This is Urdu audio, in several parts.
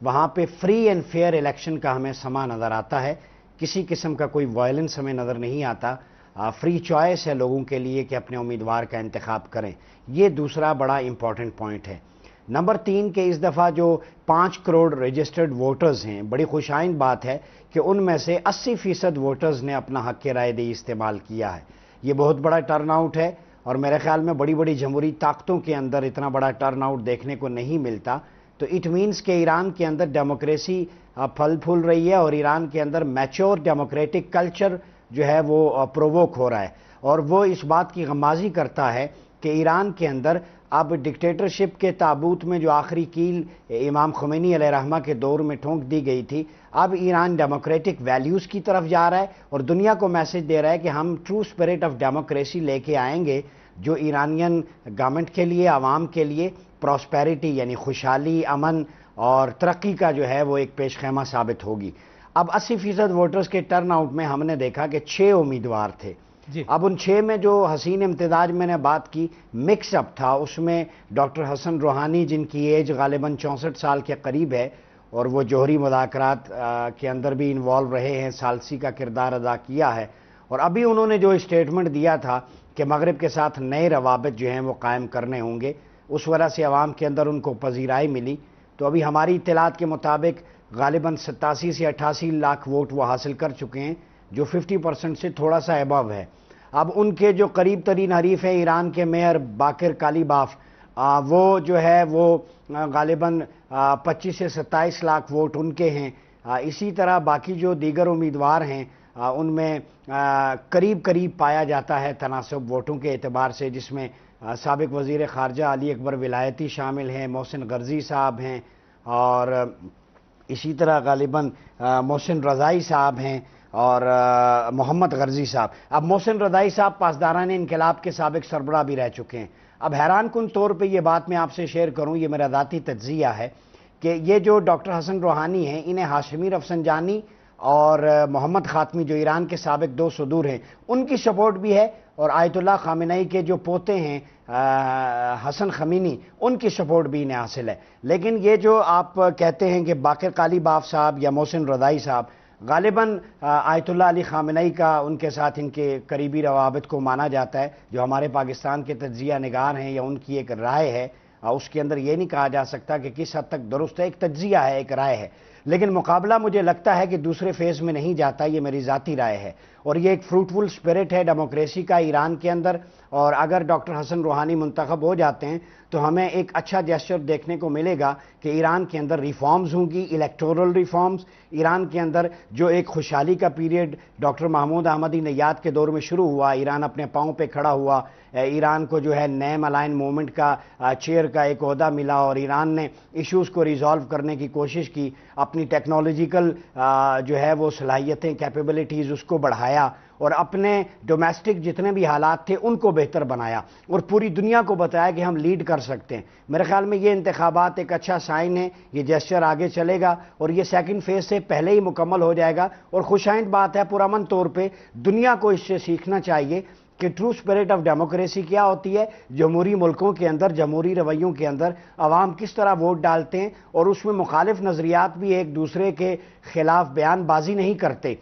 وہاں پہ فری اینڈ فیئر الیکشن کا ہمیں سما نظر آتا ہے، کسی قسم کا کوئی وائلنس ہمیں نظر نہیں آتا، فری چوائس ہے لوگوں کے لیے کہ اپنے امیدوار کا انتخاب کریں۔ یہ دوسرا بڑا امپورٹنٹ پوائنٹ ہے۔ نمبر 3 کہ اس دفعہ جو 5 کروڑ رجسٹرڈ ووٹرز ہیں، بڑی خوشائند بات ہے کہ ان میں سے 80% ووٹرز نے اپنا حق رائے دہی استعمال کیا ہے۔ یہ بہت بڑا ٹرن آؤٹ ہے، اور میرے خیال میں بڑی بڑی جمہوری طاقتوں کے اندر اتنا بڑا ٹرن آؤٹ دیکھنے کو نہیں ملتا۔ تو اٹ مینس کہ ایران کے اندر ڈیموکریسی پھل پھول رہی ہے، اور ایران کے اندر میچور ڈیموکریٹک کلچر جو ہے وہ پرووک ہو رہا ہے، اور وہ اس بات کی غمازی کرتا ہے کہ ایران کے اندر اب ڈکٹیٹرشپ کے تابوت میں جو آخری کیل امام خمینی علیہ رحمہ کے دور میں ٹھونک دی گئی تھی، اب ایران ڈیموکریٹک ویلیوز کی طرف جا رہا ہے، اور دنیا کو میسج دے رہا ہے کہ ہم ٹرو اسپرٹ آف ڈیموکریسی لے کے آئیں گے، جو ایرانین گورنمنٹ کے لیے، عوام کے لیے پراسپیرٹی یعنی خوشحالی، امن اور ترقی کا جو ہے وہ ایک پیش خیمہ ثابت ہوگی۔ اب 80% ووٹرز کے ٹرن آؤٹ میں ہم نے دیکھا کہ 6 امیدوار تھے۔ اب ان 6 میں جو حسین امتزاج میں نے بات کی، مکس اپ تھا، اس میں ڈاکٹر حسن روحانی جن کی ایج غالباً 64 سال کے قریب ہے، اور وہ جوہری مذاکرات کے اندر بھی انوالو رہے ہیں، ثالثی کا کردار ادا کیا ہے، اور ابھی انہوں نے جو اسٹیٹمنٹ دیا تھا کہ مغرب کے ساتھ نئے روابط جو ہیں وہ قائم کرنے ہوں گے، اس وجہ سے عوام کے اندر ان کو پذیرائی ملی۔ تو ابھی ہماری اطلاعات کے مطابق غالباً 87 سے 88 لاکھ ووٹ وہ حاصل کر چکے ہیں، جو 50% سے تھوڑا سا ابو ہے۔ اب ان کے جو قریب ترین حریف ہیں ایران کے میئر باقر کالیباف، وہ جو ہے وہ غالباً 25 سے 27 لاکھ ووٹ ان کے ہیں۔ اسی طرح باقی جو دیگر امیدوار ہیں ان میں قریب قریب پایا جاتا ہے تناسب ووٹوں کے اعتبار سے، جس میں سابق وزیر خارجہ علی اکبر ولایتی شامل ہیں، محسن غرزی صاحب ہیں، اور اسی طرح غالباً محسن رضائی صاحب ہیں، اور محمد غرزی صاحب۔ اب محسن رضائی صاحب پاسداران انقلاب کے سابق سربراہ بھی رہ چکے ہیں۔ اب حیران کن طور پہ یہ بات میں آپ سے شیئر کروں، یہ میرا ذاتی تجزیہ ہے کہ یہ جو ڈاکٹر حسن روحانی ہیں، انہیں ہاشمی رفسنجانی اور محمد خاتمی جو ایران کے سابق 2 صدور ہیں، ان کی سپورٹ بھی ہے، اور آیت اللہ خامنئی کے جو پوتے ہیں حسن خمینی، ان کی سپورٹ بھی انہیں حاصل ہے۔ لیکن یہ جو آپ کہتے ہیں کہ باقر کالیباف صاحب یا محسن رضائی صاحب، غالباً آیت اللہ علی خامنئی کا ان کے ساتھ ان کے قریبی روابط کو مانا جاتا ہے، جو ہمارے پاکستان کے تجزیہ نگار ہیں یا ان کی ایک رائے ہے، اس کے اندر یہ نہیں کہا جا سکتا کہ کس حد تک درست ہے، ایک تجزیہ ہے، ایک رائے ہے، لیکن مقابلہ مجھے لگتا ہے کہ دوسرے فیز میں نہیں جاتا، یہ میری ذاتی رائے ہے، اور یہ ایک فروٹفل سپرٹ ہے ڈیموکریسی کا ایران کے اندر، اور اگر ڈاکٹر حسن روحانی منتخب ہو جاتے ہیں تو ہمیں ایک اچھا جیسچر دیکھنے کو ملے گا کہ ایران کے اندر ریفارمز ہوں گی، الیکٹورل ریفارمز، ایران کے اندر جو ایک خوشحالی کا پیریڈ ڈاکٹر محمود احمدی نیاد کے دور میں شروع ہوا، ایران اپنے پاؤں پہ کھڑا ہوا، ایران کو جو ہے نیم الائن موومنٹ کا چیئر کا ایک عہدہ ملا، اور ایران نے ایشوز کو ریزالو کرنے کی کوشش کی، اپنی ٹیکنالوجیکل جو ہے وہ صلاحیتیں، کیپیبلٹیز اس کو بڑھایا، اور اپنے ڈومیسٹک جتنے بھی حالات تھے ان کو بہتر بنایا، اور پوری دنیا کو بتایا کہ ہم لیڈ کر سکتے ہیں۔ میرے خیال میں یہ انتخابات ایک اچھا سائن ہے، یہ جیسچر آگے چلے گا، اور یہ سیکنڈ فیز سے پہلے ہی مکمل ہو جائے گا، اور خوشائند بات ہے، پرامن طور پہ دنیا کو اس سے سیکھنا چاہیے کہ ٹرو اسپرٹ آف ڈیموکریسی کیا ہوتی ہے، جمہوری ملکوں کے اندر، جمہوری رویوں کے اندر عوام کس طرح ووٹ ڈالتے ہیں، اور اس میں مخالف نظریات بھی ایک دوسرے کے خلاف بیان بازی نہیں کرتے۔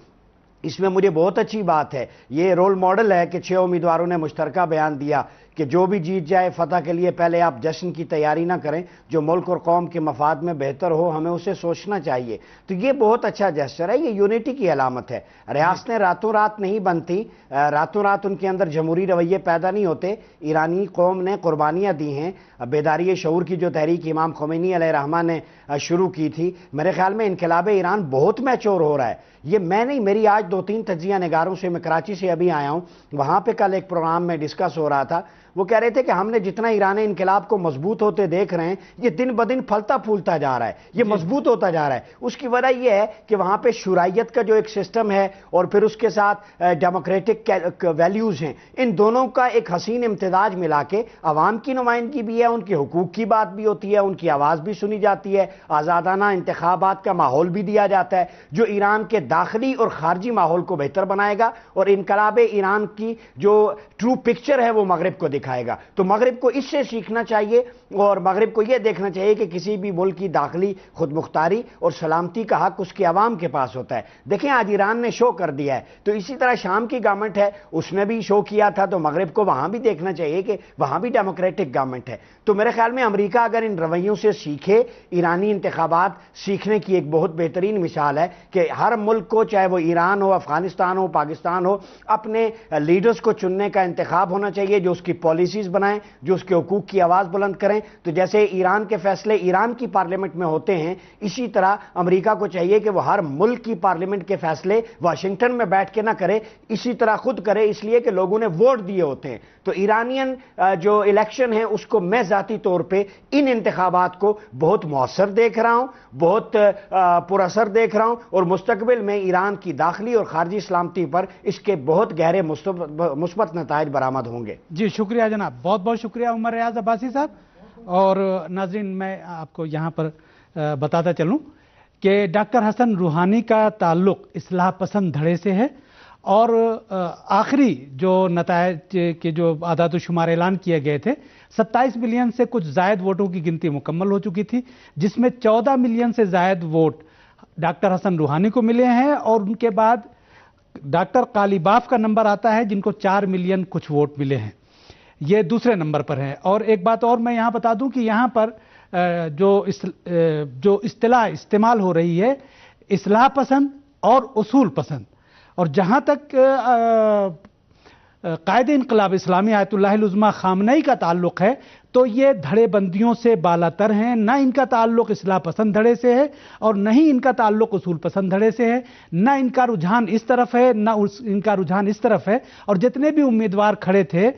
اس میں مجھے بہت اچھی بات ہے، یہ رول ماڈل ہے کہ 6 امیدواروں نے مشترکہ بیان دیا کہ جو بھی جیت جائے فتح کے لیے پہلے آپ جشن کی تیاری نہ کریں، جو ملک اور قوم کے مفاد میں بہتر ہو ہمیں اسے سوچنا چاہیے۔ تو یہ بہت اچھا جیسچر ہے، یہ یونٹی کی علامت ہے۔ ریاستیں راتوں رات نہیں بنتی، راتوں رات ان کے اندر جمہوری رویے پیدا نہیں ہوتے، ایرانی قوم نے قربانیاں دی ہیں، بیداری شعور کی جو تحریک امام خمینی علیہ رحمہ نے شروع کی تھی، میرے خیال میں انقلاب ایران بہت میچور ہو رہا ہے۔ یہ میں نہیں، میری آج 2-3 تجزیہ نگاروں سے، میں کراچی سے ابھی آیا ہوں، وہاں پہ کل ایک پروگرام میں ڈسکس ہو رہا تھا، وہ کہہ رہے تھے کہ ہم نے جتنا ایران انقلاب کو مضبوط ہوتے دیکھ رہے ہیں، یہ دن بدن پھلتا پھولتا جا رہا ہے، یہ مضبوط ہوتا جا رہا ہے۔ اس کی وجہ یہ ہے کہ وہاں پہ شورائیت کا جو ایک سسٹم ہے، اور پھر اس کے ساتھ ڈیموکریٹک ویلیوز ہیں، ان دونوں کا ایک حسین امتزاج ملا کے عوام کی نمائندگی بھی ہے، ان کے حقوق کی بات بھی ہوتی ہے، ان کی آواز بھی سنی جاتی ہے، آزادانہ انتخابات کا ماحول بھی دیا جاتا ہے، جو ایران کے داخلی اور خارجی ماحول کو بہتر بنائے گا، اور انقلاب ایران کی جو ٹرو پکچر ہے وہ مغرب کو دکھائے گا۔ دکھائے گا. تو مغرب کو اس سے سیکھنا چاہیے اور مغرب کو یہ دیکھنا چاہیے کہ کسی بھی ملک کی داخلی خود مختاری اور سلامتی کا حق اس کے عوام کے پاس ہوتا ہے. دیکھیں آج ایران نے شو کر دیا ہے, تو اسی طرح شام کی گورنمنٹ ہے, اس نے بھی شو کیا تھا, تو مغرب کو وہاں بھی دیکھنا چاہیے کہ وہاں بھی ڈیموکریٹک گورنمنٹ ہے. تو میرے خیال میں امریکہ اگر ان رویوں سے سیکھے, ایرانی انتخابات سیکھنے کی ایک بہت بہترین مثال ہے کہ ہر ملک کو, چاہے وہ ایران ہو, افغانستان ہو, پاکستان ہو, اپنے لیڈرز کو چننے کا انتخاب ہونا چاہیے جو اس کی پالیسیز بنائیں, جو اس کے حقوق کی آواز بلند کریں. تو جیسے ایران کے فیصلے ایران کی پارلیمنٹ میں ہوتے ہیں, اسی طرح امریکہ کو چاہیے کہ وہ ہر ملک کی پارلیمنٹ کے فیصلے واشنگٹن میں بیٹھ کے نہ کرے, اسی طرح خود کرے, اس لیے کہ لوگوں نے ووٹ دیے ہوتے ہیں. تو ایرانین جو الیکشن ہے اس کو میں ذاتی طور پہ ان انتخابات کو بہت مؤثر دیکھ رہا ہوں, بہت پر اثر دیکھ رہا ہوں, اور مستقبل میں ایران کی داخلی اور خارجی سلامتی پر اس کے بہت گہرے مثبت نتائج برآمد ہوں گے. جی شکریہ جناب, بہت بہت شکریہ عمر ریاض عباسی صاحب. اور ناظرین میں آپ کو یہاں پر بتاتا چلوں کہ ڈاکٹر حسن روحانی کا تعلق اصلاح پسند دھڑے سے ہے, اور آخری جو نتائج کے جو اعداد و شمار اعلان کیے گئے تھے, 27 ملین سے کچھ زائد ووٹوں کی گنتی مکمل ہو چکی تھی, جس میں 14 ملین سے زائد ووٹ ڈاکٹر حسن روحانی کو ملے ہیں, اور ان کے بعد ڈاکٹر قالیباف کا نمبر آتا ہے جن کو 4 ملین کچھ ووٹ ملے ہیں, یہ دوسرے نمبر پر ہیں. اور ایک بات اور میں یہاں بتا دوں کہ یہاں پر جو اصطلاح استعمال ہو رہی ہے اصلاح پسند اور اصول پسند, اور جہاں تک قائد انقلاب اسلامی آیت اللہ العظمیٰ خامنئی کا تعلق ہے تو یہ دھڑے بندیوں سے بالا تر ہیں. نہ ان کا تعلق اصلاح پسند دھڑے سے ہے اور نہ ہی ان کا تعلق اصول پسند دھڑے سے ہے, نہ ان کا رجحان اس طرف ہے نہ ان کا رجحان اس طرف ہے. اور جتنے بھی امیدوار کھڑے تھے,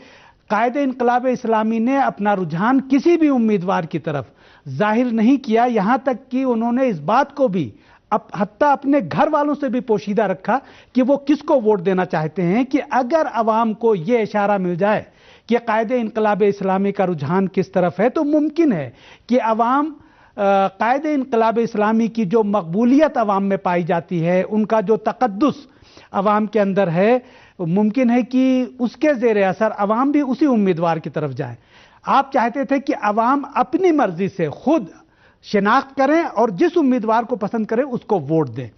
قائد انقلاب اسلامی نے اپنا رجحان کسی بھی امیدوار کی طرف ظاہر نہیں کیا, یہاں تک کہ انہوں نے اس بات کو بھی حتیٰ اپنے گھر والوں سے بھی پوشیدہ رکھا کہ وہ کس کو ووٹ دینا چاہتے ہیں, کہ اگر عوام کو یہ اشارہ مل جائے کہ قائد انقلاب اسلامی کا رجحان کس طرف ہے, تو ممکن ہے کہ عوام قائد انقلاب اسلامی کی جو مقبولیت عوام میں پائی جاتی ہے, ان کا جو تقدس عوام کے اندر ہے, ممکن ہے کہ اس کے زیر اثر عوام بھی اسی امیدوار کی طرف جائیں. آپ چاہتے تھے کہ عوام اپنی مرضی سے خود شناخت کریں اور جس امیدوار کو پسند کریں اس کو ووٹ دیں,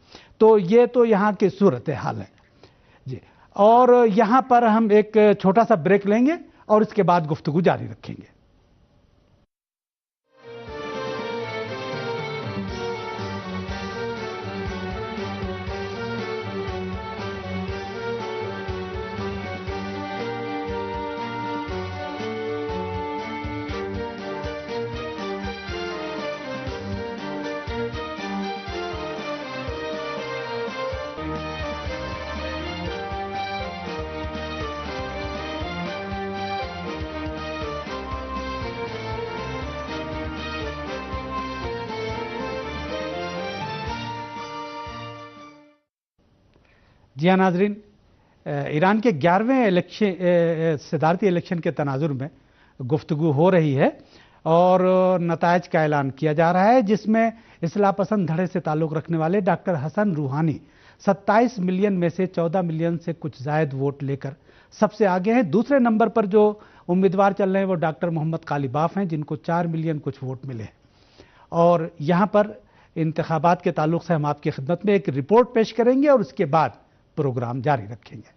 تو یہ تو یہاں کی صورتحال ہے. جی, اور یہاں پر ہم ایک چھوٹا سا بریک لیں گے اور اس کے بعد گفتگو جاری رکھیں گے. جی ہاں ناظرین, ایران کے 11ویں صدارتی الیکشن کے تناظر میں گفتگو ہو رہی ہے اور نتائج کا اعلان کیا جا رہا ہے, جس میں اصلاح پسند دھڑے سے تعلق رکھنے والے ڈاکٹر حسن روحانی 27 ملین میں سے 14 ملین سے کچھ زائد ووٹ لے کر سب سے آگے ہیں. دوسرے نمبر پر جو امیدوار چل رہے ہیں وہ ڈاکٹر محمد قالیباف ہیں جن کو 4 ملین کچھ ووٹ ملے ہیں. اور یہاں پر انتخابات کے تعلق سے ہم آپ کی خدمت میں ایک رپورٹ پیش کریں گے اور اس کے بعد پروگرام جاری رکھیں گے.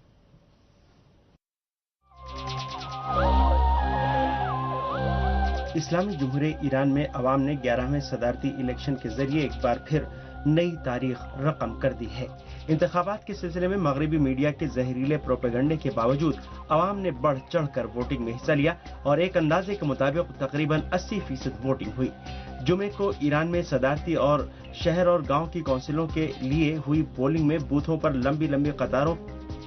اسلامی جمہوریہ ایران میں عوام نے 11ویں صدارتی الیکشن کے ذریعے ایک بار پھر نئی تاریخ رقم کر دی ہے. انتخابات کے سلسلے میں مغربی میڈیا کے زہریلے پروپیگنڈے کے باوجود عوام نے بڑھ چڑھ کر ووٹنگ میں حصہ لیا اور ایک اندازے کے مطابق تقریباً 80% ووٹنگ ہوئی. جمعے کو ایران میں صدارتی اور شہر اور گاؤں کی کونسلوں کے لیے ہوئی پولنگ میں بوتھوں پر لمبی لمبی قطاروں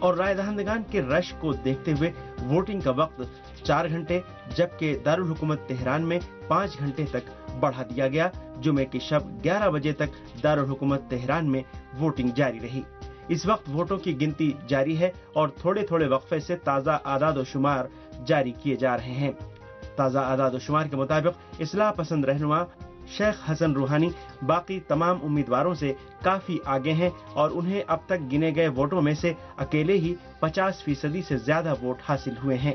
اور رائے دہندگان کے رش کو دیکھتے ہوئے ووٹنگ کا وقت 4 گھنٹے جبکہ دارالحکومت تہران میں 5 گھنٹے تک بڑھا دیا گیا. جمعے کی شب 11 بجے تک دارالحکومت تہران میں ووٹنگ جاری رہی. اس وقت ووٹوں کی گنتی جاری ہے اور تھوڑے تھوڑے وقفے سے تازہ اعداد و شمار جاری کیے جا رہے ہیں. تازہ اعداد و شمار کے مطابق اصلاح پسند رہنما شیخ حسن روحانی باقی تمام امیدواروں سے کافی آگے ہیں اور انہیں اب تک گنے گئے ووٹوں میں سے اکیلے ہی 50% سے زیادہ ووٹ حاصل ہوئے ہیں.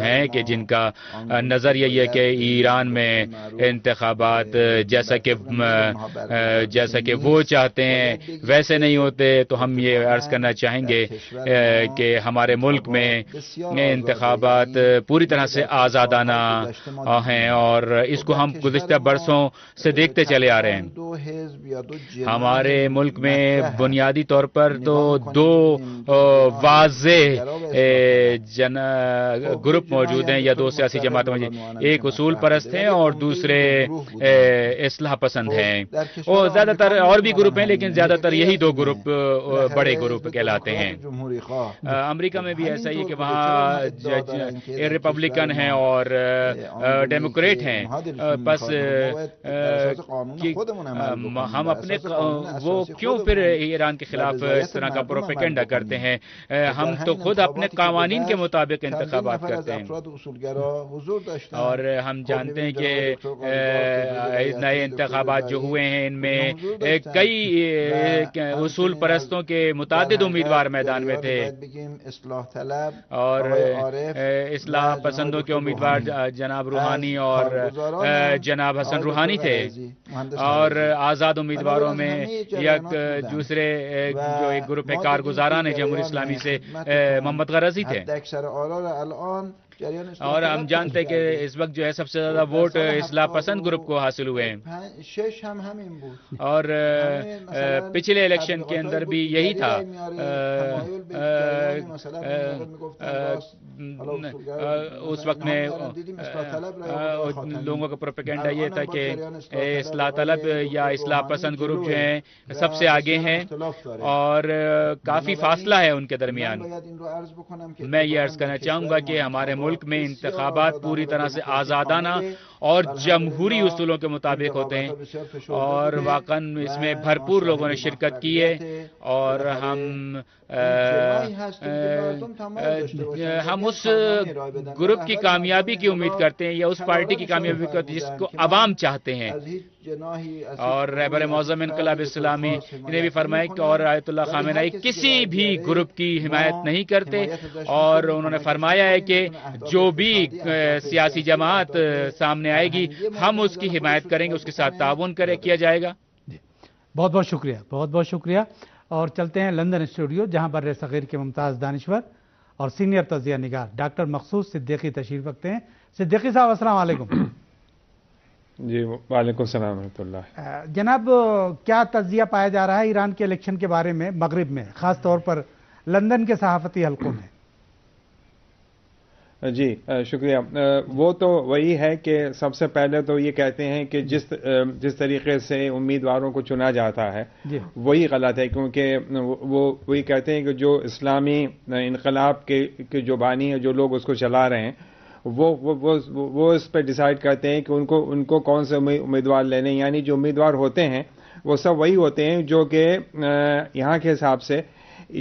ہیں کہ جن کا نظریہ یہ کہ ایران میں انتخابات جیسا کہ وہ چاہتے ہیں ویسے نہیں ہوتے، تو ہم یہ عرض کرنا چاہیں گے کہ ہمارے ملک میں انتخابات پوری طرح سے آزادانہ ہیں، اور اس کو ہم گزشتہ برسوں سے دیکھتے چلے آ رہے ہیں۔ ہمارے ملک میں بنیادی طور پر تو دو واضح گروپ موجود ہیں یا دو سیاسی جماعتیں موجود ہیں، ایک اصول پرست ہیں اور دوسرے اصلاح پسند ہیں، اور زیادہ تر اور بھی گروپ ہیں لیکن زیادہ تر یہی دو گروپ بڑے گروپ کہلاتے ہیں۔ امریکہ میں بھی ایسا ہی ہے کہ وہاں ریپبلکن ہیں اور ڈیموکریٹ ہیں، بس ہم اپنے وہ کیوں پھر ایران کے خلاف اس طرح کا پروپیگنڈا کرتے ہیں؟ ہم تو خود اپنے قوانین کے مطابق انتخابات کرتے ہیں، اور ہم جانتے ہیں کہ نئے انتخابات جو ہوئے ہیں ان میں کئی اصول پرستوں کے متعدد امیدوار میدان میں تھے، اور اصلاح پسندوں کے امیدوار جناب روحانی اور جناب حسن روحانی تھے، اور آزاد امیدواروں میں یک دوسرے جو ایک گروپ ہے کارگزاران جمہوری اسلامی سے محمد غرضی تھے، اور ہم جانتے ہیں کہ اس وقت جو ہے سب سے زیادہ ووٹ اصلاح پسند گروپ کو حاصل ہوئے ہیں، اور پچھلے الیکشن کے اندر بھی یہی تھا۔ اس وقت میں لوگوں کا پروپیگنڈا یہ تھا کہ اصلاح طلب یا اصلاح پسند گروپ جو ہیں سب سے آگے ہیں اور کافی فاصلہ ہے ان کے درمیان۔ میں یہ عرض کرنا چاہوں گا کہ ہمارے ملک میں انتخابات پوری طرح سے آزادانہ اور جمہوری اصولوں کے مطابق ہوتے ہیں، اور واقعاً اس میں بھرپور لوگوں نے شرکت کی ہے، اور ہم اس گروپ کی کامیابی کی امید کرتے ہیں یا اس پارٹی کی کامیابی کرتے ہیں جس کو عوام چاہتے ہیں۔ اور رہبر معظم انقلاب اسلامی نے بھی فرمایا کہ اور آیت اللہ خامنہئی کسی بھی گروپ کی حمایت نہیں کرتے، اور انہوں نے فرمایا ہے کہ جو بھی سیاسی جماعت سامنے آئے گی ہم اس کی حمایت کریں گے، اس کے ساتھ تعاون کیا جائے گا۔ بہت بہت شکریہ، بہت بہت شکریہ۔ اور چلتے ہیں لندن اسٹوڈیو، جہاں بر صغیر کے ممتاز دانشور اور سینئر تجزیہ نگار ڈاکٹر مخصوص صدیقی تشریف رکھتے ہیں۔ صدیقی صاحب السلام علیکم۔ جی وعلیکم السلام ورحمۃ اللہ۔ جناب، کیا تجزیہ پایا جا رہا ہے ایران کے الیکشن کے بارے میں مغرب میں، خاص طور پر لندن کے صحافتی حلقوں میں؟ جی شکریہ۔ وہ تو وہی ہے کہ سب سے پہلے تو یہ کہتے ہیں کہ جس طریقے سے امیدواروں کو چنا جاتا ہے وہی غلط ہے، کیونکہ وہ وہی کہتے ہیں کہ جو اسلامی انقلاب کے جو بانی ہیں، جو لوگ اس کو چلا رہے ہیں، وہ اس پہ ڈیسائیڈ کرتے ہیں کہ ان کو کون سے امیدوار لینے، یعنی جو امیدوار ہوتے ہیں وہ سب وہی ہوتے ہیں جو کہ یہاں کے حساب سے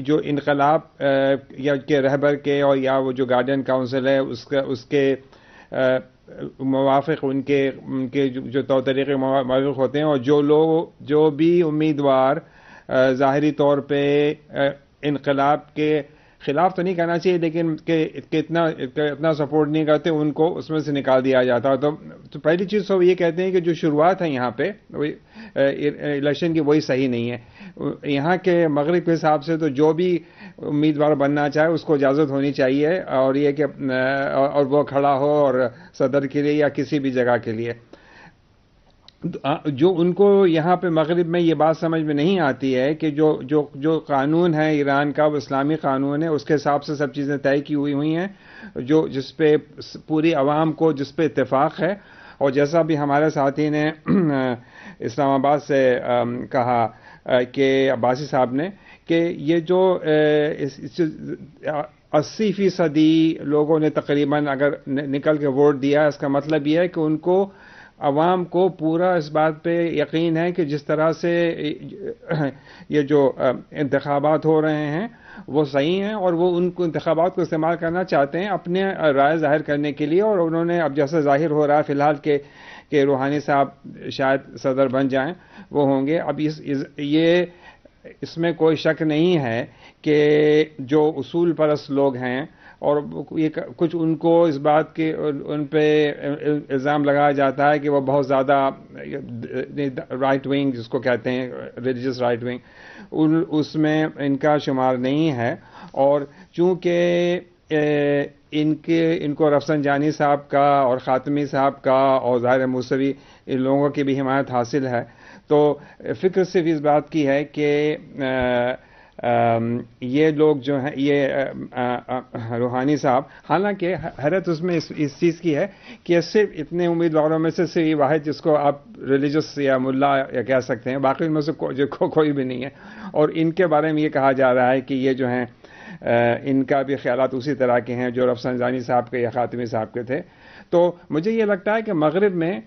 جو انقلاب یا کے رہبر کے اور یا وہ جو گارڈین کاؤنسل ہے اس کے موافق ان کے جو طور طریقے موافق ہوتے ہیں، اور جو بھی امیدوار ظاہری طور پہ انقلاب کے خلاف تو نہیں کرنا چاہیے لیکن کہ اتنا سپورٹ نہیں کرتے، ان کو اس میں سے نکال دیا جاتا ہے۔ تو پہلی چیز تو یہ کہتے ہیں کہ جو شروعات ہے یہاں پہ الیکشن کی وہی صحیح نہیں ہے۔ یہاں کے مغرب کے حساب سے تو جو بھی امیدوار بننا چاہے اس کو اجازت ہونی چاہیے، اور یہ کہ اور وہ کھڑا ہو اور صدر کے لیے یا کسی بھی جگہ کے لیے۔ جو ان کو یہاں پہ مغرب میں یہ بات سمجھ میں نہیں آتی ہے کہ جو قانون ہے ایران کا، وہ اسلامی قانون ہے، اس کے حساب سے سب چیزیں طے کی ہوئی ہیں، جس پہ پوری عوام کو جس پہ اتفاق ہے۔ اور جیسا بھی ہمارے ساتھی نے اسلام آباد سے کہا کہ عباسی صاحب نے کہ یہ جو 80% لوگوں نے تقریباً اگر نکل کے ووٹ دیا، اس کا مطلب یہ ہے کہ ان کو عوام کو پورا اس بات پہ یقین ہے کہ جس طرح سے یہ جو انتخابات ہو رہے ہیں وہ صحیح ہیں، اور وہ ان کو انتخابات کو استعمال کرنا چاہتے ہیں اپنے رائے ظاہر کرنے کے لیے۔ اور انہوں نے اب جیسا ظاہر ہو رہا ہے فی الحال کہ روحانی صاحب شاید صدر بن جائیں، وہ ہوں گے۔ اب اس میں کوئی شک نہیں ہے کہ جو اصول پرست لوگ ہیں اور یہ کچھ ان کو اس بات کے ان پہ الزام لگایا جاتا ہے کہ وہ بہت زیادہ رائٹ ونگ جس کو کہتے ہیں ریلیجس رائٹ ونگ اس میں ان کا شمار نہیں ہے. اور چونکہ ان کو رفسنجانی صاحب کا اور خاتمی صاحب کا اور ظاہر موسوی ان لوگوں کی بھی حمایت حاصل ہے تو فکر صرف اس بات کی ہے کہ یہ لوگ جو ہیں یہ روحانی صاحب حالانکہ حیرت اس میں اس چیز کی ہے کہ صرف اتنے امیدواروں میں سے صرف یہ واحد جس کو آپ ریلیجس یا ملا یا کہہ سکتے ہیں باقی ان میں سے کوئی بھی نہیں ہے. اور ان کے بارے میں یہ کہا جا رہا ہے کہ یہ جو ہیں ان کا بھی خیالات اسی طرح کے ہیں جو رفسنجانی صاحب کے یا خاتمی صاحب کے تھے. تو مجھے یہ لگتا ہے کہ مغرب میں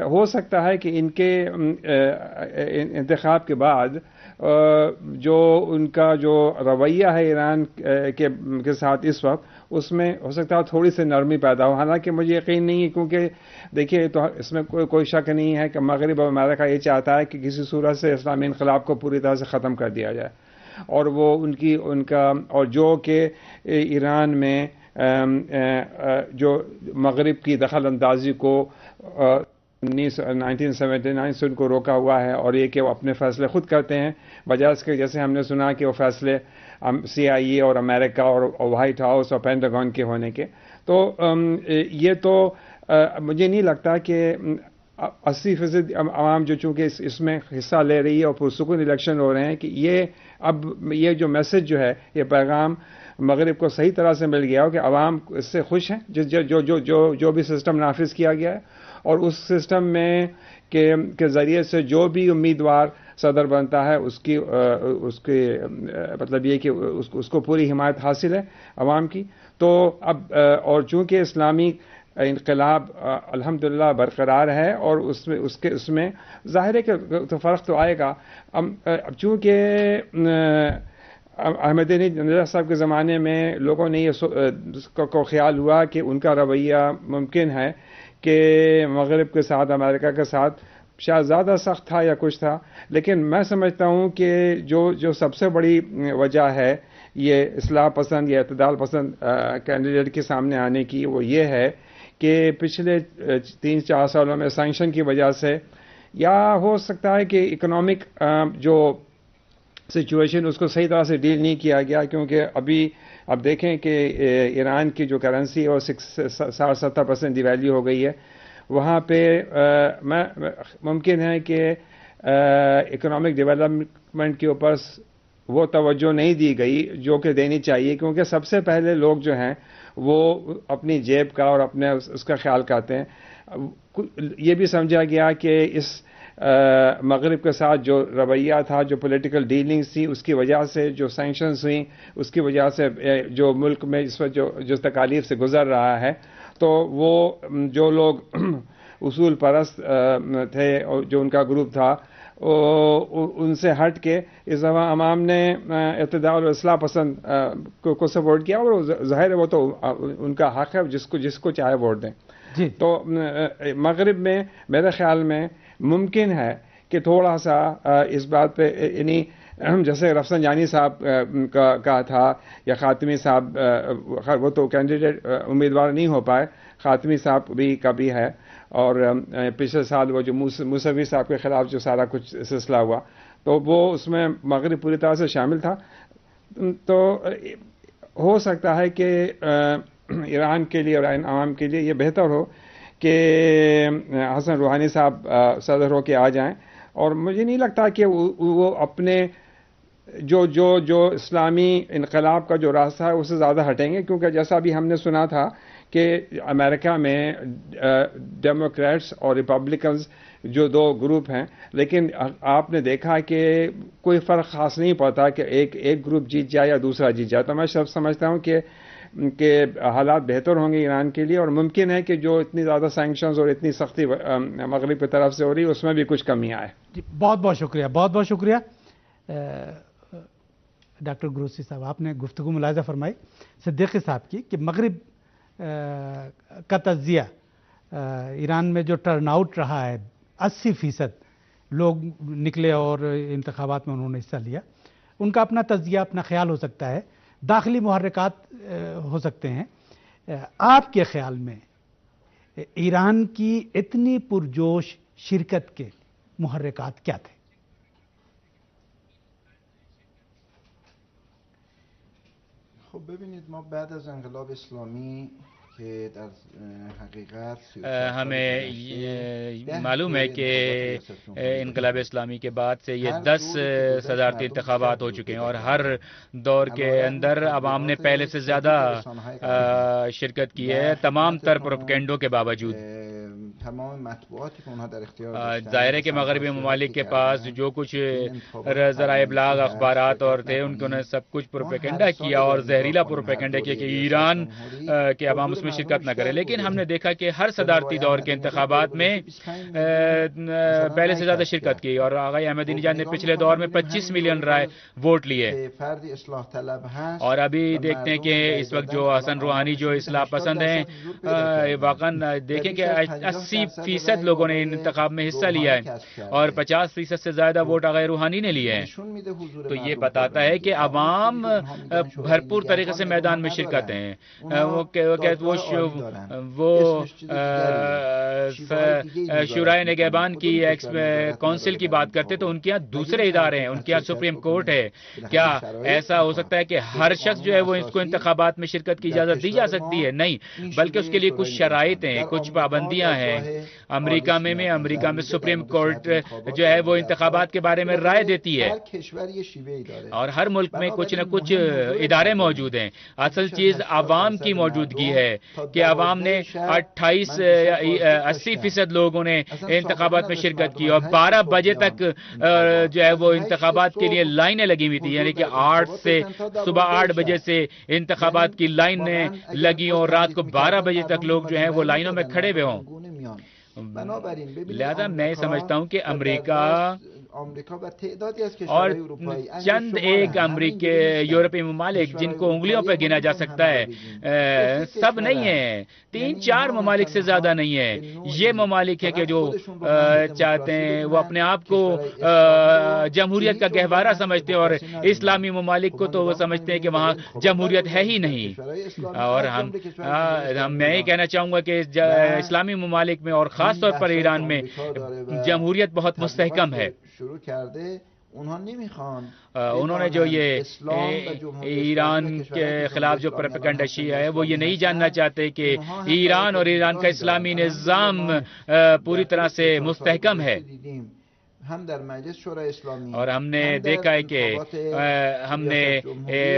ہو سکتا ہے کہ ان کے انتخاب کے بعد جو ان کا جو رویہ ہے ایران کے ساتھ اس وقت اس میں ہو سکتا ہے تھوڑی سی نرمی پیدا ہو. حالانکہ مجھے یقین نہیں ہے کیونکہ دیکھیے تو اس میں کوئی شک نہیں ہے کہ مغرب اور امریکہ یہ چاہتا ہے کہ کسی صورت سے اسلامی انقلاب کو پوری طرح سے ختم کر دیا جائے. اور وہ ان کا اور جو کہ ایران میں جو مغرب کی دخل اندازی کو 1979 سے ان کو روکا ہوا ہے اور یہ کہ وہ اپنے فیصلے خود کرتے ہیں بجائے اس کے جیسے ہم نے سنا کہ وہ فیصلے CIA اور امریکہ اور وائٹ ہاؤس اور پینٹاگون کے ہونے کے. تو یہ تو مجھے نہیں لگتا کہ 80% عوام جو چونکہ اس میں حصہ لے رہی ہے اور پرسکون الیکشن ہو رہے ہیں کہ یہ جو میسج جو ہے یہ پیغام مغرب کو صحیح طرح سے مل گیا ہو کہ عوام اس سے خوش ہیں جو بھی سسٹم نافذ کیا گیا ہے اور اس سسٹم میں کے ذریعے سے جو بھی امیدوار صدر بنتا ہے اس کی مطلب یہ کہ اس کو پوری حمایت حاصل ہے عوام کی. تو اب اور چونکہ اسلامی انقلاب الحمدللہ برقرار ہے اور اس میں ظاہر ہے کہ فرق تو آئے گا. اب چونکہ احمد نژاد صاحب کے زمانے میں لوگوں نے یہ کو خیال ہوا کہ ان کا رویہ ممکن ہے کہ مغرب کے ساتھ امریکہ کے ساتھ شاید زیادہ سخت تھا یا کچھ تھا. لیکن میں سمجھتا ہوں کہ جو سب سے بڑی وجہ ہے یہ اصلاح پسند یا اعتدال پسند کینڈیڈیٹ کے سامنے آنے کی وہ یہ ہے کہ پچھلے 3-4 سالوں میں سینکشن کی وجہ سے یا ہو سکتا ہے کہ اکنامک جو سچویشن اس کو صحیح طرح سے ڈیل نہیں کیا گیا کیونکہ اب دیکھیں کہ ایران کی جو کرنسی ہے وہ 60-70% دی ویلیو ہو گئی ہے. وہاں پہ ممکن ہے کہ اکنامک ڈیولپمنٹ کے اوپر وہ توجہ نہیں دی گئی جو کہ دینی چاہیے کیونکہ سب سے پہلے لوگ جو ہیں وہ اپنی جیب کا اور اپنے اس کا خیال کرتے ہیں. یہ بھی سمجھا گیا کہ اس مغرب کے ساتھ جو رویہ تھا جو پولیٹیکل ڈیلنگز تھی اس کی وجہ سے جو سینکشنز ہوئیں اس کی وجہ سے جو ملک میں اس وقت جو تکالیف سے گزر رہا ہے تو وہ جو لوگ اصول پرست تھے اور جو ان کا گروپ تھا ان سے ہٹ کے اس دفعہ عوام نے اعتدال اور اصلاح پسند کو سپورٹ کیا اور ظاہر ہے وہ تو ان کا حق ہے جس کو چاہے ووٹ دیں. تو مغرب میں میرے خیال میں ممکن ہے کہ تھوڑا سا اس بات پہ یعنی جیسے رفسنجانی صاحب کا تھا یا خاتمی صاحب وہ تو کینڈیڈیٹ امیدوار نہیں ہو پائے خاتمی صاحب کا بھی ہے اور پچھلے سال وہ جو موسوی صاحب کے خلاف جو سارا کچھ سلسلہ ہوا تو وہ اس میں مغرب پوری طرح سے شامل تھا. تو ہو سکتا ہے کہ ایران کے لیے اور عوام کے لیے یہ بہتر ہو کہ حسن روحانی صاحب صدر ہو کے آ جائیں اور مجھے نہیں لگتا کہ وہ اپنے جو اسلامی انقلاب کا جو راستہ ہے اس سے زیادہ ہٹیں گے کیونکہ جیسا بھی ہم نے سنا تھا کہ امریکہ میں ڈیموکریٹس اور ریپبلکنز جو دو گروپ ہیں لیکن آپ نے دیکھا کہ کوئی فرق خاص نہیں پڑتا کہ ایک گروپ جیت جائے یا دوسرا جیت جائے. تو میں سمجھتا ہوں کہ حالات بہتر ہوں گے ایران کے لیے اور ممکن ہے کہ جو اتنی زیادہ سینکشنز اور اتنی سختی مغرب کی طرف سے ہو رہی ہے اس میں بھی کچھ کمی آئے. بہت بہت شکریہ ڈاکٹر گروسی صاحب. آپ نے گفتگو ملاحظہ فرمائی صدیقی صاحب کی کہ مغرب کا تجزیہ ایران میں جو ٹرن آؤٹ رہا ہے 80% لوگ نکلے اور انتخابات میں انہوں نے حصہ لیا ان کا اپنا تجزیہ اپنا خیال ہو سکتا ہے داخلی محرکات ہو سکتے ہیں. آپ کے خیال میں ایران کی اتنی پرجوش شرکت کے محرکات کیا تھے؟ خب ببینید ما بعد از انقلاب اسلامی که در حقیقت ہمیں معلوم ہے کہ انقلاب اسلامی کے بعد سے یہ 10 صدارتی انتخابات ہو چکے ہیں اور ہر دور کے اندر عوام نے پہلے سے زیادہ شرکت کی ہے تمام تر پروپیگنڈوں کے باوجود. ظاہر ہے کہ مغربی ممالک کے پاس جو کچھ ذرائع ابلاغ اخبارات اور تھے ان کو نے سب کچھ پروپیگنڈا کیا اور زہریلا پروپیگنڈا کیا کہ ایران کے عوام اس میں شرکت نہ کرے. لیکن ہم نے دیکھا کہ ہر صدارتی دور کے انتخابات میں پہلے سے زیادہ شرکت کی اور آغا احمدی نژاد نے پچھلے دور میں 25 ملین رائے ووٹ لیے. اور ابھی دیکھتے ہیں کہ اس وقت جو حسن روحانی جو اصلاح پسند ہیں واقعا دیکھیں کہ 80% لوگوں نے انتخاب میں حصہ لیا ہے اور 50% سے زیادہ ووٹ آغا روحانی نے لیے ہیں. تو یہ بتاتا ہے کہ عوام بھرپور طریقے سے میدان میں شرکت ہیں. وہ شورائے نگہبان کی کونسل کی بات کرتے تو ان کے یہاں دوسرے ادارے ہیں, ان کے یہاں سپریم کورٹ ہے. کیا ایسا ہو سکتا ہے کہ ہر شخص جو ہے وہ اس کو انتخابات میں شرکت کی اجازت دی جا سکتی ہے؟ نہیں, بلکہ اس کے لیے کچھ شرائط ہیں, کچھ پابندیاں ہیں. امریکہ میں سپریم کورٹ جو ہے وہ انتخابات کے بارے میں رائے دیتی ہے اور ہر ملک میں کچھ نہ کچھ ادارے موجود ہیں. اصل چیز عوام کی موجودگی ہے کہ عوام نے 80% لوگوں نے انتخابات میں شرکت کی اور 12 بجے تک جو ہے وہ انتخابات کے لیے لائنیں لگی ہوئی تھی. یعنی کہ صبح 8 بجے سے انتخابات کی لائنیں لگی اور رات کو 12 بجے تک لوگ جو ہیں وہ لائنوں میں کھڑے ہوئے ہوں. لہذا میں سمجھتا ہوں کہ امریکہ اور چند ایک یورپی ممالک جن کو انگلیوں پہ گنا جا سکتا ہے, سب نہیں ہیں, 3-4 ممالک سے زیادہ نہیں ہیں. یہ ممالک ہے کہ جو چاہتے ہیں وہ اپنے آپ کو جمہوریت کا گہوارہ سمجھتے ہیں اور اسلامی ممالک کو تو وہ سمجھتے ہیں کہ وہاں جمہوریت ہے ہی نہیں. اور میں یہ کہنا چاہوں گا کہ اسلامی ممالک میں اور خاص طور پر ایران میں جمہوریت بہت مستحکم ہے. انہوں نے جو یہ ایران کے خلاف جو پروپیگنڈا شیعہ ہے وہ یہ نہیں جاننا چاہتے کہ ایران اور ایران کا اسلامی نظام پوری طرح سے مستحکم ہے. اور ہم نے دیکھا ہے کہ ہم نے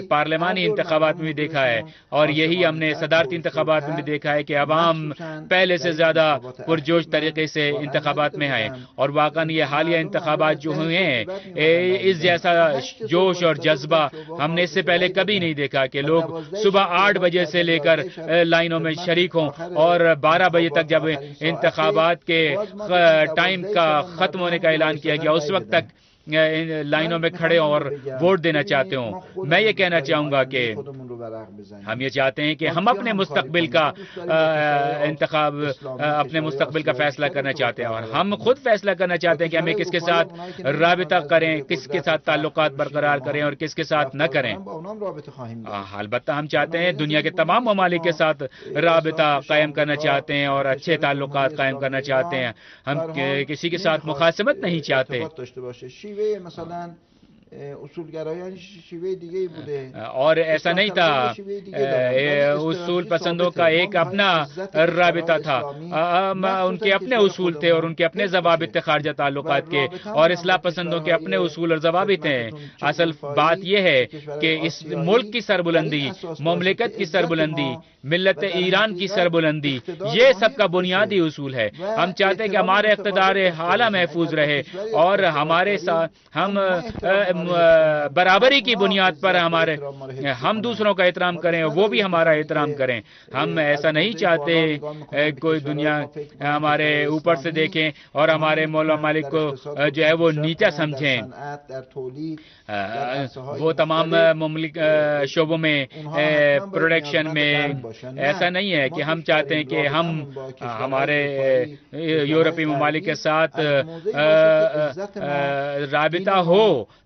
پارلیمانی انتخابات میں بھی دیکھا ہے اور یہی ہم نے صدارتی انتخابات میں بھی دیکھا ہے کہ عوام پہلے سے زیادہ پرجوش طریقے سے انتخابات میں آئے. اور واقعا یہ حالیہ انتخابات جو ہوئے ہیں اس جیسا جوش اور جذبہ ہم نے اس سے پہلے کبھی نہیں دیکھا کہ لوگ صبح 8 بجے سے لے کر لائنوں میں شریک ہوں اور 12 بجے تک جب انتخابات کے ٹائم کا ختم ہونے کا اعلان کیا گیا اس وقت تک لائنوں میں کھڑے اور ووٹ دینا چاہتے ہوں. میں یہ کہنا چاہوں گا کہ ہم یہ چاہتے ہیں کہ ہم اپنے مستقبل کا انتخاب اپنے مستقبل کا فیصلہ کرنا چاہتے ہیں اور ہم خود فیصلہ کرنا چاہتے ہیں کہ ہمیں کس کے ساتھ رابطہ کریں, کس کے ساتھ تعلقات برقرار کریں اور کس کے ساتھ نہ کریں. البتہ ہم چاہتے ہیں دنیا کے تمام ممالک کے ساتھ رابطہ قائم کرنا چاہتے ہیں اور اچھے تعلقات قائم کرنا چاہتے ہیں. ہم کسی کے ساتھ مخاصمت نہیں چاہتے. اور ایسا نہیں تھا, اصول پسندوں کا ایک اپنا رابطہ تھا, ان کے اپنے اصول تھے اور ان کے اپنے ضوابط خارجہ تعلقات کے, اور اصلاح پسندوں کے اپنے اصول اور ضوابط ہیں. اصل بات یہ ہے کہ اس ملک کی سربلندی, مملکت کی سربلندی, ملت ایران کی سربلندی, یہ سب کا بنیادی اصول ہے. ہم چاہتے ہیں کہ ہمارے اقتدار اعلیٰ محفوظ رہے اور ہمارے ساتھ ہم برابری کی بنیاد پر ہم دوسروں کا احترام کریں اور وہ بھی ہمارا احترام کریں. ہم ایسا نہیں چاہتے کوئی دنیا ہمارے اوپر سے دیکھیں اور ہمارے ممالک کو جو ہے وہ نیچا سمجھیں. وہ تمام مملک شعبوں میں پروڈکشن میں ایسا نہیں ہے کہ ہم چاہتے ہیں کہ ہم ہمارے یورپی ممالک کے ساتھ رابطہ ہو,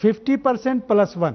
50% + 1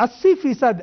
80%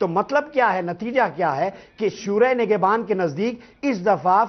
تو مطلب کیا ہے، نتیجہ کیا ہے کہ شورائے نگہبان کے نزدیک اس دفعہ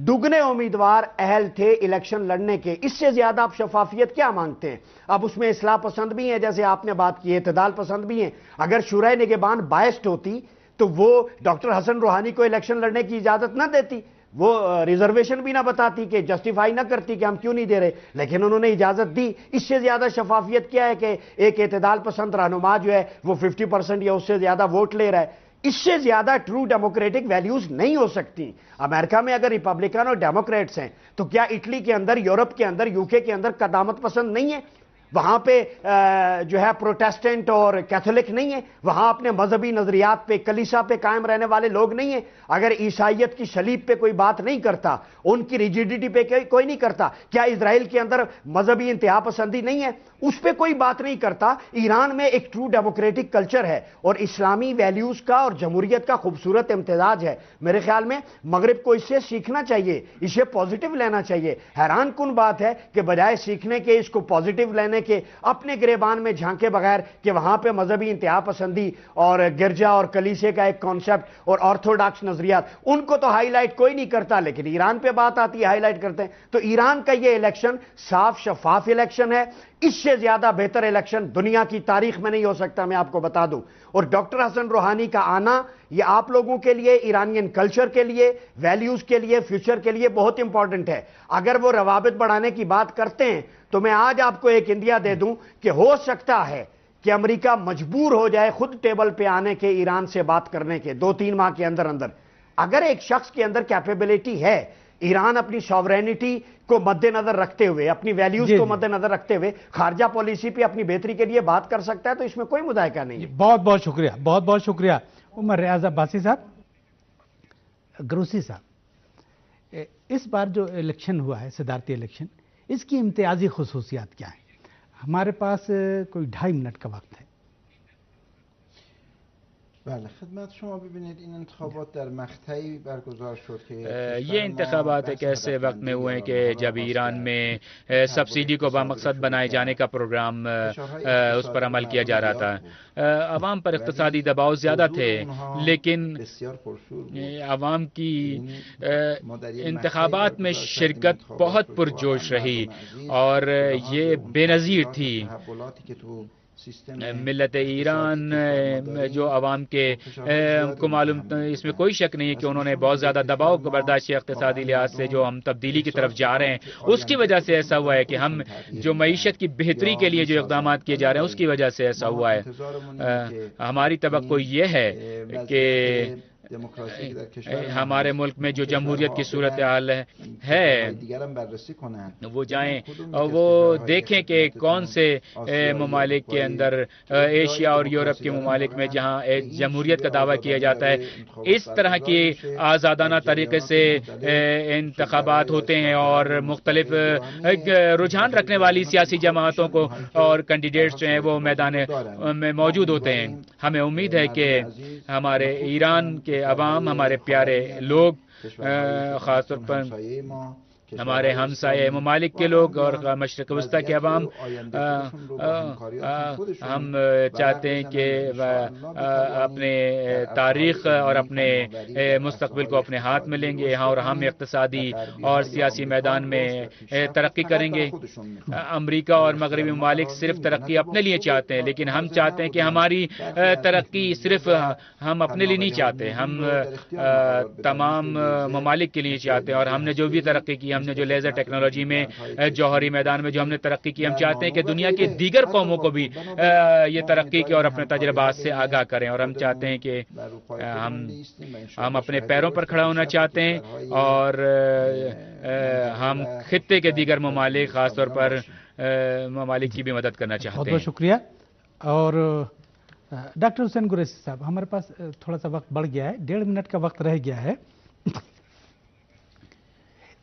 دگنے امیدوار اہل تھے الیکشن لڑنے کے. اس سے زیادہ آپ شفافیت کیا مانگتے ہیں؟ اب اس میں اصلاح پسند بھی ہیں، جیسے آپ نے بات کی، اعتدال پسند بھی ہیں. اگر شورائے نگہبان بائسڈ ہوتی تو وہ ڈاکٹر حسن روحانی کو الیکشن لڑنے کی اجازت نہ دیتی، وہ ریزرویشن بھی نہ بتاتی، کہ جسٹیفائی نہ کرتی کہ ہم کیوں نہیں دے رہے، لیکن انہوں نے اجازت دی. اس سے زیادہ شفافیت کیا ہے کہ ایک اعتدال پسند رہنما جو ہے وہ 50% یا اس سے زیادہ ووٹ لے رہا ہے؟ اس سے زیادہ ٹرو ڈیموکریٹک ویلیوز نہیں ہو سکتی. امریکہ میں اگر ریپبلکن اور ڈیموکریٹس ہیں تو کیا اٹلی کے اندر، یورپ کے اندر، یوکے کے اندر قدامت پسند نہیں ہے؟ وہاں پہ جو ہے پروٹیسٹنٹ اور کیتھولک نہیں ہے؟ وہاں اپنے مذہبی نظریات پہ، کلیسا پہ قائم رہنے والے لوگ نہیں ہیں؟ اگر عیسائیت کی صلیب پہ کوئی بات نہیں کرتا، ان کی ریجیڈیٹی پہ کوئی نہیں کرتا، کیا اسرائیل کے اندر مذہبی انتہا پسندی نہیں ہے؟ اس پہ کوئی بات نہیں کرتا. ایران میں ایک ٹرو ڈیموکریٹک کلچر ہے اور اسلامی ویلیوز کا اور جمہوریت کا خوبصورت امتزاج ہے. میرے خیال میں مغرب کو اس سے سیکھنا چاہیے، اسے پازیٹیو لینا چاہیے. حیران کن بات ہے کہ بجائے سیکھنے کے، اس کو پازیٹیو لینے کے، اپنے گریبان میں جھانکے بغیر کہ وہاں پہ مذہبی انتہا پسندی اور گرجا اور کلیسے کا ایک کانسیپٹ اور آرتھوڈاکس نظریات، ان کو تو ہائی لائٹ کوئی نہیں کرتا، لیکن ایران پہ بات آتی ہے ہائی لائٹ کرتے ہیں. تو ایران کا یہ الیکشن صاف شفاف الیکشن ہے. اس سے زیادہ بہتر الیکشن دنیا کی تاریخ میں نہیں ہو سکتا، میں آپ کو بتا دوں. اور ڈاکٹر حسن روحانی کا آنا یہ آپ لوگوں کے لیے، ایرانین کلچر کے لیے، ویلیوز کے لیے، فیوچر کے لیے بہت امپورٹنٹ ہے. اگر وہ روابط بڑھانے کی بات کرتے ہیں تو میں آج آپ کو ایک انڈیا دے دوں کہ ہو سکتا ہے کہ امریکہ مجبور ہو جائے خود ٹیبل پہ آنے کے، ایران سے بات کرنے کے 2-3 ماہ کے اندر اندر. اگر ایک شخص کے اندر کیپیبلٹی ہے، ایران اپنی ساورینٹی کو مد نظر رکھتے ہوئے، اپنی ویلیوز کو مد نظر رکھتے ہوئے خارجہ پالیسی پہ اپنی بہتری کے لیے بات کر سکتا ہے، تو اس میں کوئی مذائقہ نہیں ہے. بہت بہت شکریہ، بہت بہت شکریہ. عمر ریاض عباسی صاحب، گروسی صاحب، اس بار جو الیکشن ہوا ہے، صدارتی الیکشن، اس کی امتیازی خصوصیات کیا ہیں؟ ہمارے پاس کوئی 2.5 منٹ کا وقت ہے. بله خدمت شما. ببینید این انتخابات در مقطعی برگزار شد که یہ انتخابات ایک ایسے وقت میں ہوئے ہیں کہ جب ایران میں سبسڈی کو بامقصد بنائے جانے کا پروگرام اس پر عمل کیا جا رہا تھا. عوام پر اقتصادی دباؤ زیادہ تھے، لیکن عوام کی انتخابات میں شرکت بہت پرجوش رہی اور یہ بے نظیر تھی. ملت ایران جو عوام کے کو معلوم، اس میں کوئی شک نہیں ہے کہ انہوں نے بہت زیادہ دباؤ کو برداشت کیا. اقتصادی لحاظ سے جو ہم تبدیلی کی طرف جا رہے ہیں اس کی وجہ سے ایسا ہوا ہے کہ ہم جو معیشت کی بہتری کے لیے جو اقدامات کیے جا رہے ہیں اس کی وجہ سے ایسا ہوا ہے. ہماری توقع یہ ہے کہ ہمارے ملک میں جو جمہوریت کی صورتحال ہے وہ جائیں اور وہ دیکھیں کہ کون سے ممالک کے اندر، ایشیا اور یورپ کے ممالک میں جہاں جمہوریت کا دعویٰ کیا جاتا ہے، اس طرح کی آزادانہ طریقے سے انتخابات ہوتے ہیں اور مختلف رجحان رکھنے والی سیاسی جماعتوں کو اور کینڈیڈیٹس جو ہیں وہ میدان میں موجود ہوتے ہیں. ہمیں امید ہے کہ ہمارے ایران کے عوام، ہمارے پیارے لوگ، خاص طور پر ہمارے ہمسائے ممالک کے لوگ اور مشرق وسطیٰ کے عوام، ہم چاہتے ہیں کہ اپنے تاریخ اور اپنے مستقبل کو اپنے ہاتھ میں لیں گے اور ہم اقتصادی اور سیاسی میدان میں ترقی کریں گے. امریکہ اور مغربی ممالک صرف ترقی اپنے لیے چاہتے ہیں، لیکن ہم چاہتے ہیں کہ ہماری ترقی صرف ہم اپنے لیے نہیں چاہتے، ہم تمام ممالک کے لیے چاہتے ہیں. اور ہم نے جو بھی ترقی کی، ہم نے جو لیزر ٹیکنالوجی میں، جوہری میدان میں جو ہم نے ترقی کی، ہم چاہتے ہیں کہ دنیا کے دیگر قوموں کو بھی یہ ترقی کی اور اپنے تجربات سے آگاہ کریں. اور ہم چاہتے ہیں کہ ہم اپنے پیروں پر کھڑا ہونا چاہتے ہیں اور ہم خطے کے دیگر ممالک، خاص طور پر ممالک کی بھی مدد کرنا چاہتے ہیں. بہت بہت شکریہ. اور ڈاکٹر حسین قریشی صاحب، ہمارے پاس تھوڑا سا وقت بڑھ گیا ہے، 1.5 منٹ کا وقت رہ گیا ہے.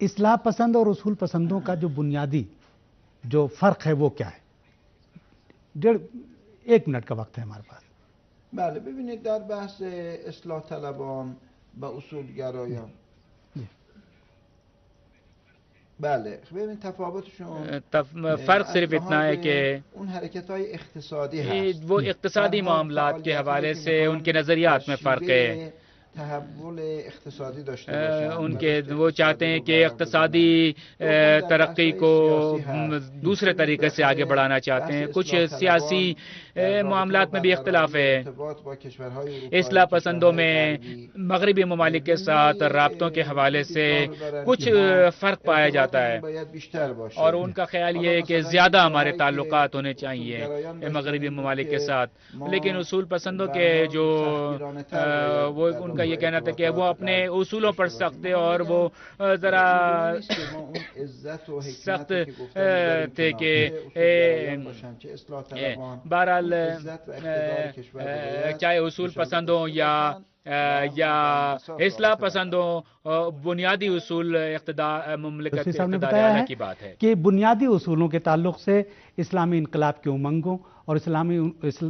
اصلاح پسند اور اصول پسندوں کا جو بنیادی جو فرق ہے وہ کیا ہے؟ 1 منٹ کا وقت ہے ہمارے پاس. بله ببینید در بحث اصلاح طلبان و اصولگرایان بله ببین تفاوتشون فرق صرف اتنا ہے کہ اون حرکت‌های اقتصادی هست وہ اقتصادی معاملات کے حوالے سے ان کے نظریات میں فرق ہے. تحول اقتصادی داشته باشن ان کے وہ چاہتے ہیں کہ اقتصادی ترقی کو دوسرے طریقے سے آگے بڑھانا چاہتے ہیں. کچھ سیاسی معاملات میں بھی اختلاف ہے. اصلاح پسندوں میں مغربی ممالک کے ساتھ رابطوں کے حوالے سے کچھ فرق پایا جاتا ہے اور ان کا خیال یہ ہے کہ زیادہ ہمارے تعلقات ہونے چاہیے مغربی ممالک کے ساتھ. لیکن اصول پسندوں کے جو وہ ان کا یہ کہنا تھا کہ وہ اپنے اصولوں پر سخت تھے اور وہ ذرا سخت تھے کہ بہرحال چاہے اصول پسندوں یا اصلاح پسندوں بنیادی اصول مملکت اقتدار کی بات ہے کہ بنیادی اصولوں کے تعلق سے اسلامی انقلاب کے امنگوں اور اسلامی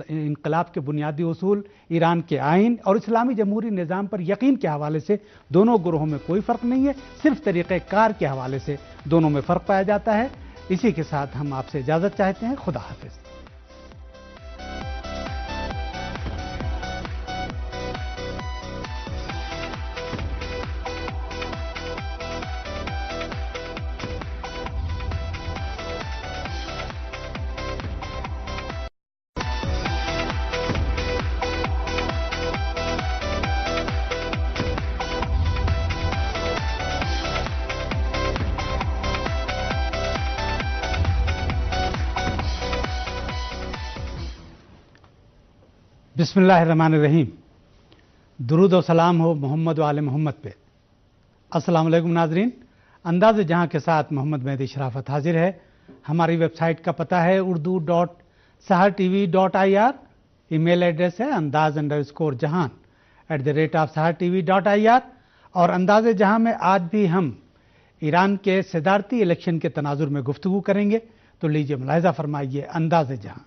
انقلاب کے بنیادی اصول، ایران کے آئین اور اسلامی جمہوری نظام پر یقین کے حوالے سے دونوں گروہوں میں کوئی فرق نہیں ہے، صرف طریقہ کار کے حوالے سے دونوں میں فرق پایا جاتا ہے. اسی کے ساتھ ہم آپ سے اجازت چاہتے ہیں. خدا حافظ. بسم اللہ الرحمن الرحیم. درود و سلام ہو محمد و آل محمد پہ. السلام علیکم ناظرین. انداز جہاں کے ساتھ محمد مہدی شرافت حاضر ہے. ہماری ویب سائٹ کا پتہ ہے urdu.sahartv.ir. ای میل ایڈریس ہے andaz_jahan@sahartv.ir. اور انداز جہاں میں آج بھی ہم ایران کے صدارتی الیکشن کے تناظر میں گفتگو کریں گے. تو لیجیے ملاحظہ فرمائیے انداز جہاں.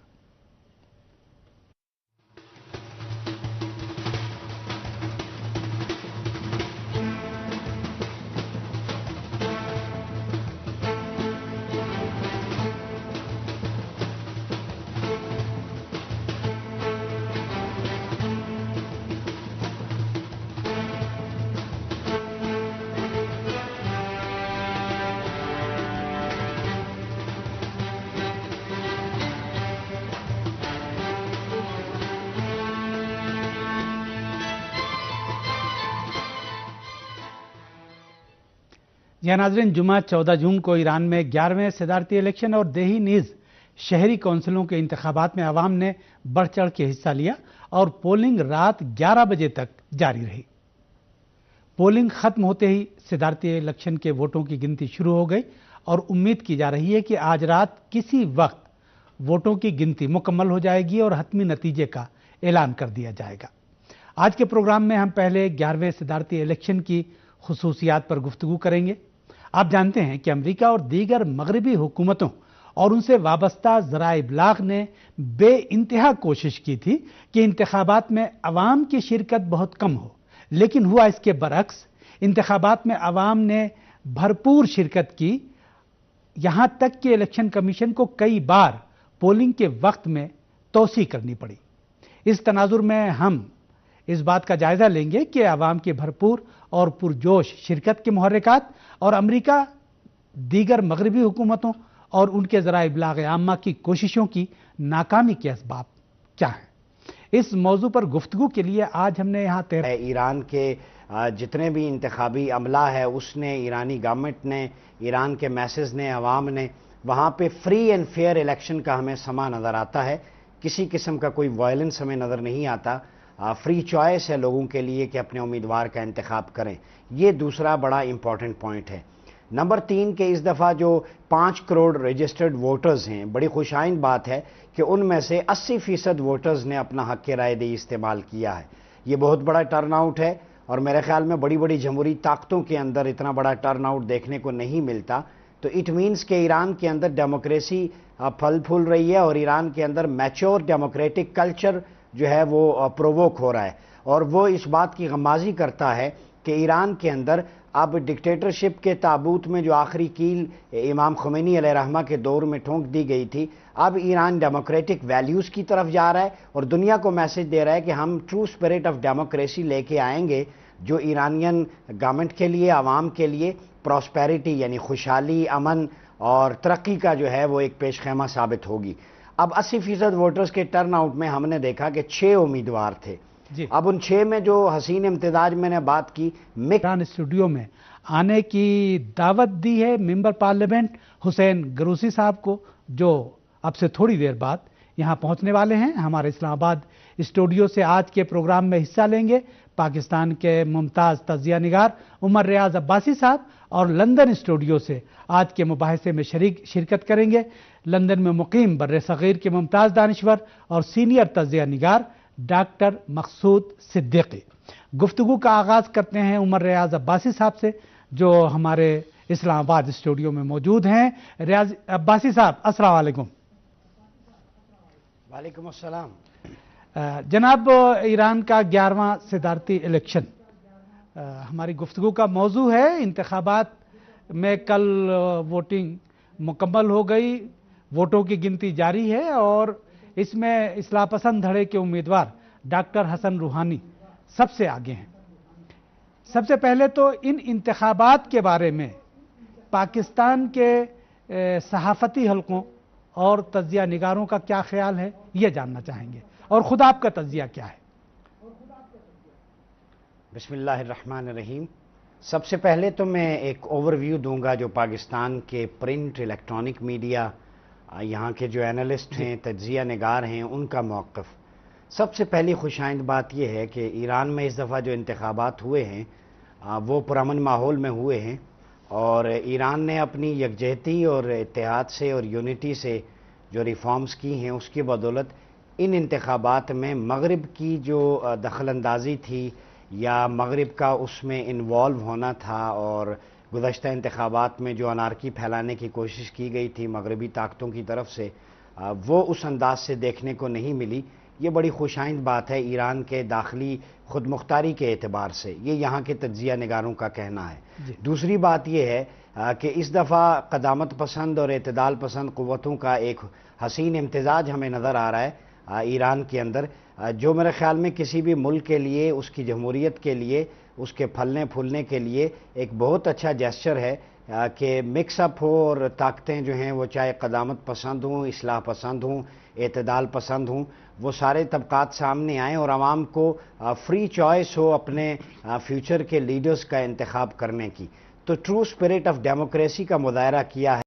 یہ ناظرین، جمعہ 14 جون کو ایران میں 11ویں صدارتی الیکشن اور دیہی نیز شہری کونسلوں کے انتخابات میں عوام نے بڑھ چڑھ کے حصہ لیا اور پولنگ رات 11 بجے تک جاری رہی. پولنگ ختم ہوتے ہی صدارتی الیکشن کے ووٹوں کی گنتی شروع ہو گئی اور امید کی جا رہی ہے کہ آج رات کسی وقت ووٹوں کی گنتی مکمل ہو جائے گی اور حتمی نتیجے کا اعلان کر دیا جائے گا. آج کے پروگرام میں ہم پہلے 11ویں صدارتی الیکشن کی خصوصیات پر گفتگو کریں گے. آپ جانتے ہیں کہ امریکہ اور دیگر مغربی حکومتوں اور ان سے وابستہ ذرائع ابلاغ نے بے انتہا کوشش کی تھی کہ انتخابات میں عوام کی شرکت بہت کم ہو، لیکن ہوا اس کے برعکس. انتخابات میں عوام نے بھرپور شرکت کی، یہاں تک کہ الیکشن کمیشن کو کئی بار پولنگ کے وقت میں توسیع کرنی پڑی. اس تناظر میں ہم اس بات کا جائزہ لیں گے کہ عوام کی بھرپور اور پرجوش شرکت کے محرکات اور امریکہ، دیگر مغربی حکومتوں اور ان کے ذرائع ابلاغ عامہ کی کوششوں کی ناکامی کے اسباب کیا ہیں. اس موضوع پر گفتگو کے لیے آج ہم نے یہاں ایران کے جتنے بھی انتخابی عملہ ہے اس نے، ایرانی گورنمنٹ نے، ایران کے میسز نے، عوام نے، وہاں پہ فری اینڈ فیئر الیکشن کا ہمیں سما نظر آتا ہے. کسی قسم کا کوئی وائلنس ہمیں نظر نہیں آتا. فری چوائس ہے لوگوں کے لیے کہ اپنے امیدوار کا انتخاب کریں. یہ دوسرا بڑا امپورٹنٹ پوائنٹ ہے. نمبر 3 کہ اس دفعہ جو 5 کروڑ رجسٹرڈ ووٹرز ہیں، بڑی خوشائند بات ہے کہ ان میں سے 80% ووٹرز نے اپنا حق رائے دہی استعمال کیا ہے. یہ بہت بڑا ٹرن آؤٹ ہے اور میرے خیال میں بڑی بڑی جمہوری طاقتوں کے اندر اتنا بڑا ٹرن آؤٹ دیکھنے کو نہیں ملتا. تو اٹ مینز کہ ایران کے اندر ڈیموکریسی پھل پھول رہی ہے اور ایران کے اندر میچور ڈیموکریٹک کلچر جو ہے وہ پرووک ہو رہا ہے. اور وہ اس بات کی غمازی کرتا ہے کہ ایران کے اندر اب ڈکٹیٹرشپ کے تابوت میں جو آخری کیل امام خمینی علیہ رحمہ کے دور میں ٹھونک دی گئی تھی، اب ایران ڈیموکریٹک ویلیوز کی طرف جا رہا ہے اور دنیا کو میسج دے رہا ہے کہ ہم ٹرو اسپرٹ آف ڈیموکریسی لے کے آئیں گے، جو ایرانین گورنمنٹ کے لیے، عوام کے لیے پراسپیرٹی یعنی خوشحالی، امن اور ترقی کا جو ہے وہ ایک پیش خیمہ ثابت ہوگی۔ اب 80% ووٹرز کے ٹرن آؤٹ میں ہم نے دیکھا کہ 6 امیدوار تھے، اب ان 6 میں جو حسین امتزاج میں نے بات کی، ایران اسٹوڈیو میں آنے کی دعوت دی ہے ممبر پارلیمنٹ حسین گروسی صاحب کو، جو اب سے تھوڑی دیر بعد یہاں پہنچنے والے ہیں۔ ہمارے اسلام آباد اسٹوڈیو سے آج کے پروگرام میں حصہ لیں گے پاکستان کے ممتاز تجزیہ نگار عمر ریاض عباسی صاحب، اور لندن اسٹوڈیو سے آج کے مباحثے میں شرکت کریں گے لندن میں مقیم بر صغیر کے ممتاز دانشور اور سینئر تجزیہ نگار ڈاکٹر مقصود صدیقی۔ گفتگو کا آغاز کرتے ہیں عمر ریاض عباسی صاحب سے، جو ہمارے اسلام آباد اسٹوڈیو میں موجود ہیں۔ ریاض عباسی صاحب السلام علیکم۔ وعلیکم السلام۔ جناب، ایران کا 11واں صدارتی الیکشن ہماری گفتگو کا موضوع ہے۔ انتخابات میں کل ووٹنگ مکمل ہو گئی، ووٹوں کی گنتی جاری ہے اور اس میں اصلاح پسند دھڑے کے امیدوار ڈاکٹر حسن روحانی سب سے آگے ہیں۔ سب سے پہلے تو ان انتخابات کے بارے میں پاکستان کے صحافتی حلقوں اور تجزیہ نگاروں کا کیا خیال ہے، یہ جاننا چاہیں گے، اور خود آپ کا تجزیہ کیا ہے؟ بسم اللہ الرحمن الرحیم۔ سب سے پہلے تو میں ایک اوور ویو دوں گا جو پاکستان کے پرنٹ الیکٹرانک میڈیا، یہاں کے جو اینالسٹ ہیں، تجزیہ نگار ہیں، ان کا موقف۔ سب سے پہلی خوشائند بات یہ ہے کہ ایران میں اس دفعہ جو انتخابات ہوئے ہیں وہ پرامن ماحول میں ہوئے ہیں، اور ایران نے اپنی یکجہتی اور اتحاد سے اور یونٹی سے جو ریفارمز کی ہیں اس کی بدولت ان انتخابات میں مغرب کی جو دخل اندازی تھی یا مغرب کا اس میں انوالو ہونا تھا، اور گزشتہ انتخابات میں جو انارکی پھیلانے کی کوشش کی گئی تھی مغربی طاقتوں کی طرف سے، وہ اس انداز سے دیکھنے کو نہیں ملی۔ یہ بڑی خوشائند بات ہے ایران کے داخلی خود مختاری کے اعتبار سے، یہ یہاں کے تجزیہ نگاروں کا کہنا ہے۔ دوسری بات یہ ہے کہ اس دفعہ قدامت پسند اور اعتدال پسند قوتوں کا ایک حسین امتزاج ہمیں نظر آ رہا ہے ایران کے اندر، جو میرے خیال میں کسی بھی ملک کے لیے، اس کی جمہوریت کے لیے، اس کے پھلنے پھولنے کے لیے ایک بہت اچھا جیسچر ہے کہ مکس اپ ہو، اور طاقتیں جو ہیں وہ چاہے قدامت پسند ہوں، اصلاح پسند ہوں، اعتدال پسند ہوں، وہ سارے طبقات سامنے آئیں اور عوام کو فری چوائس ہو اپنے فیوچر کے لیڈرز کا انتخاب کرنے کی۔ تو ٹرو اسپرٹ آف ڈیموکریسی کا مظاہرہ کیا ہے